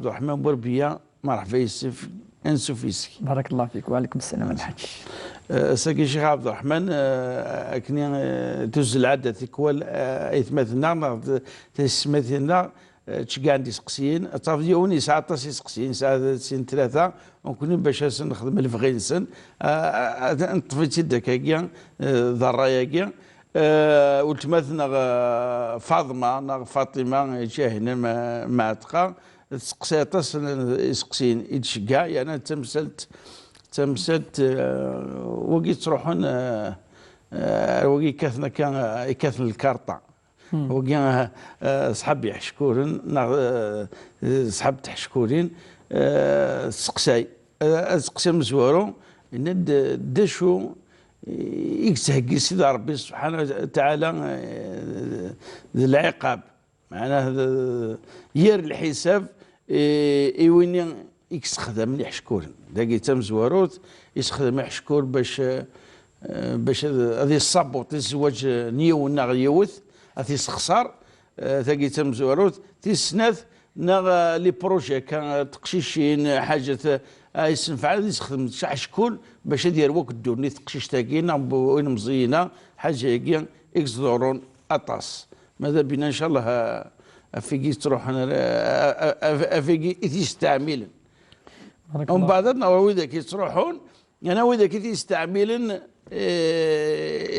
عبد الرحمن بوربية مرحبا يوسف انسو فيسك. بارك الله فيك وعليكم السلام الحاج. ساكي شيخ عبد الرحمن كني توز العادة تكوال ايثمثنا تسمثنا تشكا عندي سقسيين تافديوني ساعة تاسي سقسيين ساعة سين ثلاثة ونكون باش نخدم الفغينسن نطفيت الدكاكيا ذراياكيا ولتمثنا فاطمة فاطمة جاهنا مع تقا سقسيطاس سقسين يتشكا يعني تمثلت وقي تروحون وقي كاثنا كان كاثن الكارطة وقي صحاب يحشكورن صحاب تحشكورين سقساي سقسي مزورو ند دشو يكسهكي سيدي ربي سبحانه وتعالى العقاب معناه ير الحساب وين يستخدم مليح شكورن داكي تمزوروت يستخدم يحشكور باش هذه الصابوط الزواج نيونا غيوث هذه سخسار ثاقي تمزوروت تيسناث ناغ لي بروجي كان تقشيشين حاجه يسنفع يستخدم شكون باش يدير وقت دوني تقشيش تاكينا وين مزينه حاجه هيك اكس دورون اطاس ماذا بينا ان شاء الله افيكي تروح افيكي تستعمل ومن بعد وإذا كي تروحون يعني وإذا كي تستعملن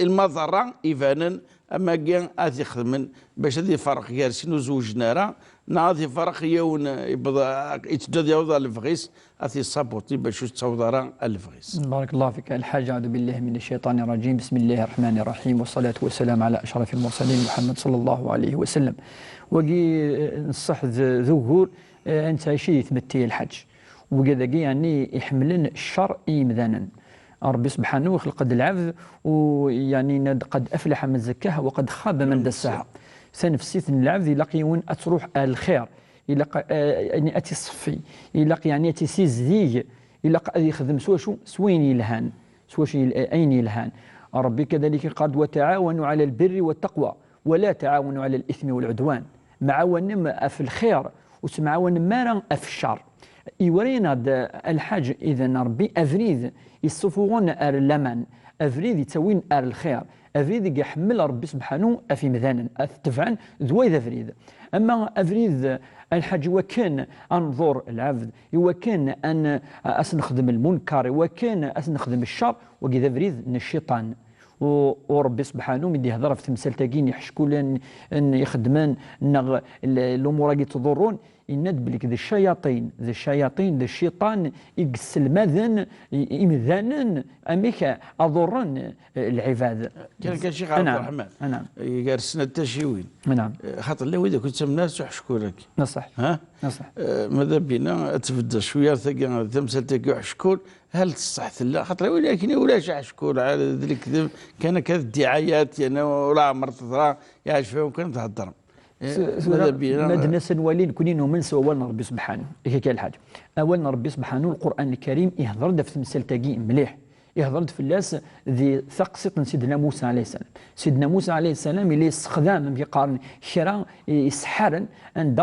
المضرة إيفانا أما كان هذي خدمن باش هذي فرق جالسين وزوجنا راه هذي فرق يون يتجد يوضع الفغيس هذي صابوتي باش تصوض الفغيس. بارك الله فيك الحاج. أعوذ بالله من الشيطان الرجيم. بسم الله الرحمن الرحيم والصلاة والسلام على أشرف المرسلين محمد صلى الله عليه وسلم. وقي نصح ذكور أنت شي تمتي الحج وكذا يعني يحملن الشر إيمذانا. ربي سبحانه خلق العبد ويعني قد أفلح من زكاها وقد خاب من دساها. سنفسيت العبد يلاقي وين أتروح الخير يلاقي يعني أتي صفي يلاقي يعني أتي سيزديج يلاقي يخدم سواشو سوين يلهان سواشي أين يلهان. ربي كذلك قال وتعاونوا على البر والتقوى ولا تعاونوا على الإثم والعدوان. معاون في الخير وتمعاون مارا في الشر. يورينا الحاج إذا ربي أفريد يصفون اللمن أفريد يتوين الخير أفريد يحمل ربي سبحانه في مذانا أتفعن ذوي أفريد. أما أفريد الحاج وكان أنظر العبد وكان أن أسنخدم المنكر وكان أسنخدم الشر وكذا أفريد من الشيطان. وربي سبحانه مدي هضره في تمثال تاكين يحشكوا لان يخدمان الامور اللي تضرون يند بلك ذي الشياطين ذي الشيطان يقس المذن يمذنن اميك اضرن العباد. كان شيخ عبد الرحمن نعم يقرسنا التشيوين نعم خاطر لو اذا كنت الناس يحشكوا نصح ها نصح ماذا بينا تبدا شويه تمثال تاكي يحشكوا هل تصح لا خاطر ولكن ولاش يحشكوا على ذلك كان كذا الدعايات يعني ولا عمر تضرا يعيش فيهم كان تهضر ماذا بينا مدنا سنوالين كونين من سوالنا ربي سبحانه هيك الحاجه. اولنا ربي سبحانه القران الكريم يهضر في تمثال تاكي مليح يهضر في الناس ذي ثقسط سيدنا موسى عليه السلام. سيدنا موسى عليه السلام اللي استخدام في قارن شرا يسحرا ان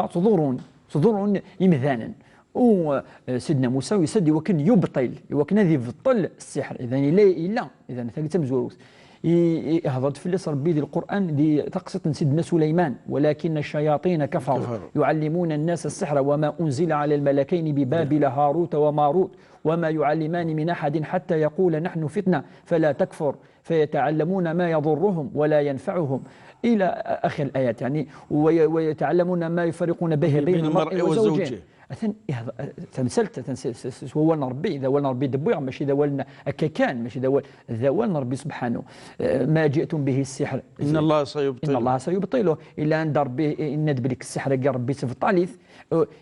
تضرون يمذانا وسيدنا موسى يسدي وكان يبطل وكان ذي يبطل السحر اذا الا اذا ثالث مزوروس هضرت في الليس ربي ذي القرآن دي تقصد سيدنا سليمان ولكن الشياطين كفروا يعلمون الناس السحر وما أنزل على الملكين ببابل هاروت وماروت وما يعلمان من أحد حتى يقول نحن فتنة فلا تكفر فيتعلمون ما يضرهم ولا ينفعهم إلى آخر الآيات يعني ويتعلمون ما يفرقون به بين المرء وزوجه. أثن تمثلت هو ربي إذا ولنا ربي دبوع ماشي إذا ولنا كان ماشي إذا ولنا ربي سبحانه ما جئتم به السحر إن الله سيبطله إلا أن ربي إن ندبلك السحر قال ربي سفطاليث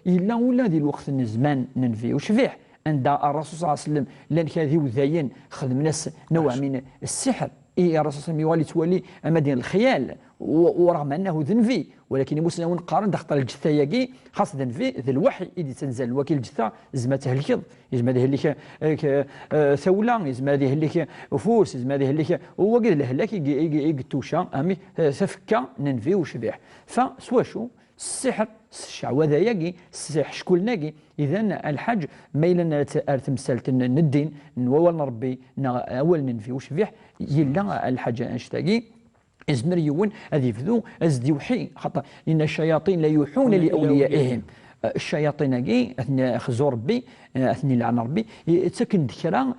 إلا ولا ذي الوقت الزمان ننفي وشفيح عند الرسول صلى الله عليه وسلم لان كذي وذاين خدم ناس نوع من السحر الرسول صلى الله عليه وسلم يولي تولي مدينة الخيال ورغم انه ذنفي ولكن موسى ونقارن دخل الجثه ياكي خاص ذنفي ذي الوحي اللي تنزل وكيل الجثه زعما تهلكض يزما هذه اللي ثوله يزما هذه اللي فوس يزما هذه اللي هو قال له لك يقتوشا امي سفكا ننفي وشبيح فسوا شو السحر الشعوذة ياقي شكول ناقي. إذا الحاج ما إلا تمثال الدين نوال ربي أول ننفيوش فيه يلا الحاج أنشتاقي إزمر يون هذه فذو أزدي وحي خاطر إن الشياطين لا يوحون لأوليائهم. الشياطين كي اثني خزور ربي اثني لعن ربي تسكن ذكرى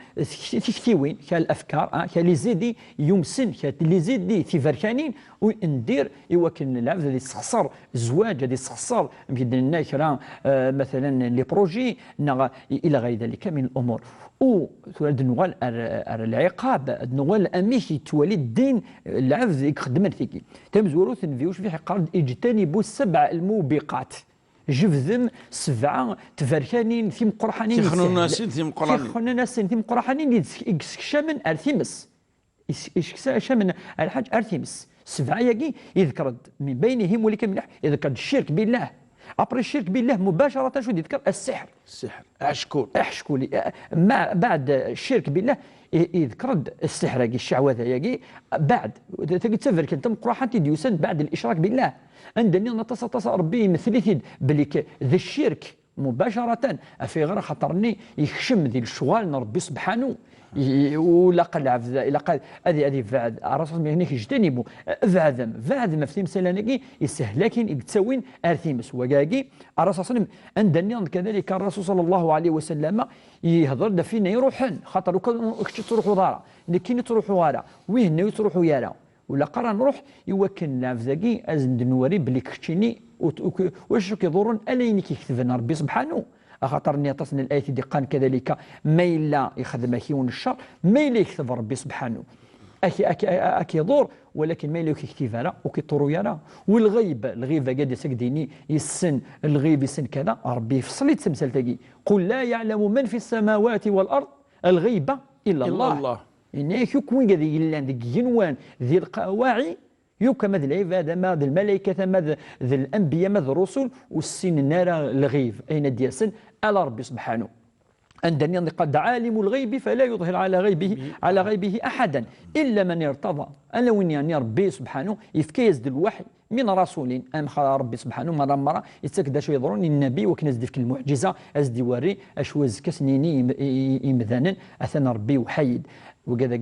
تكتيوين كالافكار كاليزيدي يمسن كاليزيدي تيفركانين وندير يوكن العبد اللي يستخسر الزواج اللي يستخسر يمكن لنا كرا مثلا لي بروجي الى غير ذلك من الامور. او تولد نوال العقاب نوال اميكي تولي الدين العبد يخدم فيكي تمزورو ثنفيوش في قرد اجتنبوا السبع الموبقات جفذم سبعة تفركانين ثيم قرحانين تخنو ناسين ثيم قرحانين تخنو ناسين ثيم قرحانين يكشمن ارثيمس يكشمن الحاج ارثيمس سبعة يجي يذكر من بينهم ولك ملح يذكر الشرك بالله. أبري الشرك بالله مباشرة شو يذكر السحر أحشكول ما بعد الشرك بالله يذكر السحر الشعوذة يجي بعد تجي تسافر كنت مقرحة يوسد بعد الإشراك بالله عندنا نتصل ربي مثلي بليك ذي الشرك مباشرة في غير خطرني يخشم ذي الشغال ربي سبحانه ولا قل عبد إلا قال هذه فعد الرسول من هناك يجتنبوا فعدم في مثلا يسهل لكن يتسوين ارثيمس وكاكي الرسول صلى الله عليه وسلم كذلك الرسول صلى الله عليه وسلم يهضر فينا يروحن خاطر تروحوا دارا لكن تروحوا غارا وين تروحوا يارا ولا قرا نروح يوكلنا فذاكي ازند نوري بلي كتشيني واش كيضرون الين كيكتبنا ربي سبحانه خاطر نيطسن الايه دي قال كذلك ما الا يخدم كيون الشر ما الا يكتب ربي سبحانه اكي يضر ولكن ما الا كيكتب لا وكيطرو يرى والغيب الغيب قاعد يسكديني يسن الغيب يسن كذا ربي يفصل يتسمسل تاقي قل لا يعلم من في السماوات والارض الغيب الا الله إنك يكون قد يلان ذي ينوان ذي القواعي يوكا ماذ العبادة ماذ الملائكة ماذ ذي الأنبياء ماذ الرسل والسن النار الغيب أين دياسن على ربي سبحانه عندنا قد عالم الغيب فلا يظهر على غيبه أحدا إلا من ارتضى أنا وين يعني ربي سبحانه يفكيز الوحي من رسول أم خلا ربي سبحانه مرة يتسكد شو يضرون النبي وكنز ديك المعجزة أزدي وري أشوز كسنيني يمذانا أثنى ربي وحيد وكذا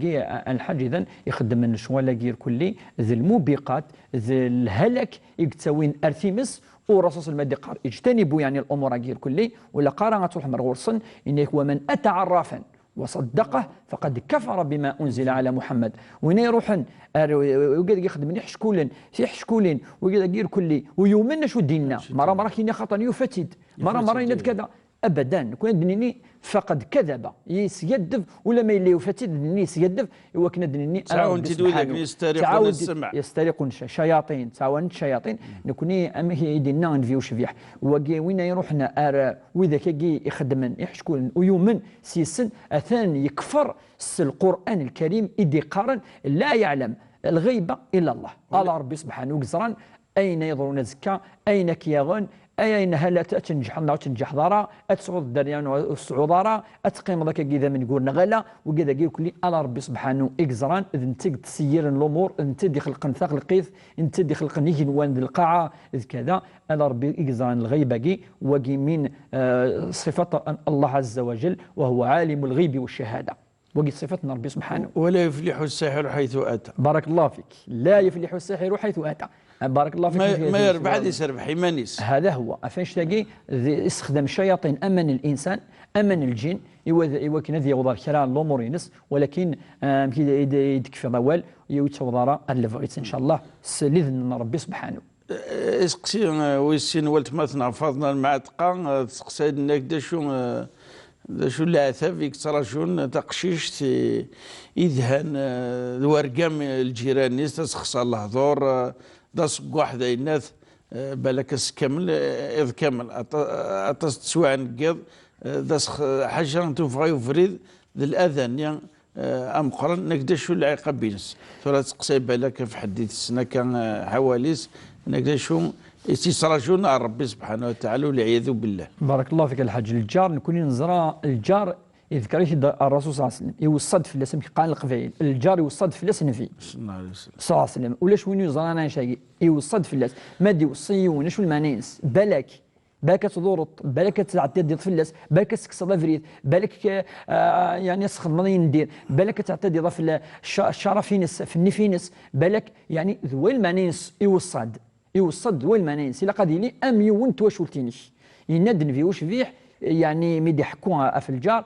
الحاج اذا يخدم من الشوالاقير كلي ذي الموبقات ذي الهلك يكتسوين ارثيمس ورصاص المادي قار اجتنبوا يعني الامور غير كلي ولا قارا تروح مرغورصن انك ومن اتى عرافا وصدقه فقد كفر بما انزل على محمد وين يروحن وقد يخدم يحشكولن في حشكولين وقد غير كلي ويومنا شو ديننا مره كاين خطا يفتد مره يند كذا ابدا كون دنيني فقد كذب يسيدف ولا ما يلي يفتد دنيني يسيدف وكنا دنيني تعاون تدوي يسترقون السمع يسترقون شياطين تعاون شياطين نكوني امي يدينا نفيو شفيح وين يروحنا واذا كي يخدم يحشكون ويومن سيسن اثان يكفر القران الكريم يدي قارن لا يعلم الغيب الا الله الله ربي سبحانه وجزران اين يضرون زكا اين كياغون أين هلا تنجح الله وتنجح ضرا أتصعد الدريان والصعودارا أتقيم ذاك إذا من يقول نغلا وكذا يقول كلي على ربي سبحانه إكزران إذا أنت تسير الأمور أنت دي خلق نثاق القيث أنت دي خلق نيجي نوان القاعة إذ كذا على ربي إكزران الغيبة وقي من صفة الله عز وجل وهو عالم الغيب والشهادة وقي صفتنا ربي سبحانه ولا يفلح الساحر حيث أتى بارك الله فيك لا يفلح الساحر حيث أتى بارك الله فيك ما يربح يسربح يمانيس هذا هو فاش تلاقي استخدام الشياطين امن الانسان امن الجن يوكن هذه يوضر كرا الامور ينس ولكن يدكفي موال يتوضر اللفغيت ان شاء الله سلذن ربي سبحانه اسقسي ويسين ولت مثلا فاضنا المعتقه تسقسينا كدا شو العثاب يكترشون تقشيش يذهن الورقام الجيران نيس تسخص الله دور داس واحد الناس بالك كامل اذ كامل تسوى نقض داس حاجه توفغي وفريد للاذان يعني امقرن نقدر شو العقاب بينس ترى تقصي بالك في حديث السنه كان حواليس نقدر شو يسترجون ربي سبحانه وتعالى والعياذ بالله. بارك الله فيك الحاج الجار نكون نزرى الجار يذكر الرسول صلى الله عليه وسلم يوصد فلاس قال القبائل الجار يوصد فلاس نفي صلى الله عليه وسلم صلى الله عليه وسلم ولاش وين يزرانا شاقي يوصد فلاس ما دي وصيون شو المانينس بالك تدور بالك تعتد ديال فلاس بالك تكسر افريد بالك يعني يسخد مضي ندير بالك تعتد في الشرفينس في النفينس بالك يعني ذوي المانينس يوصد ذوي المانينس الا قادي لي ام يون تواشولتينيش ينادن في واش فيه يعني ميدي حكوها في الجار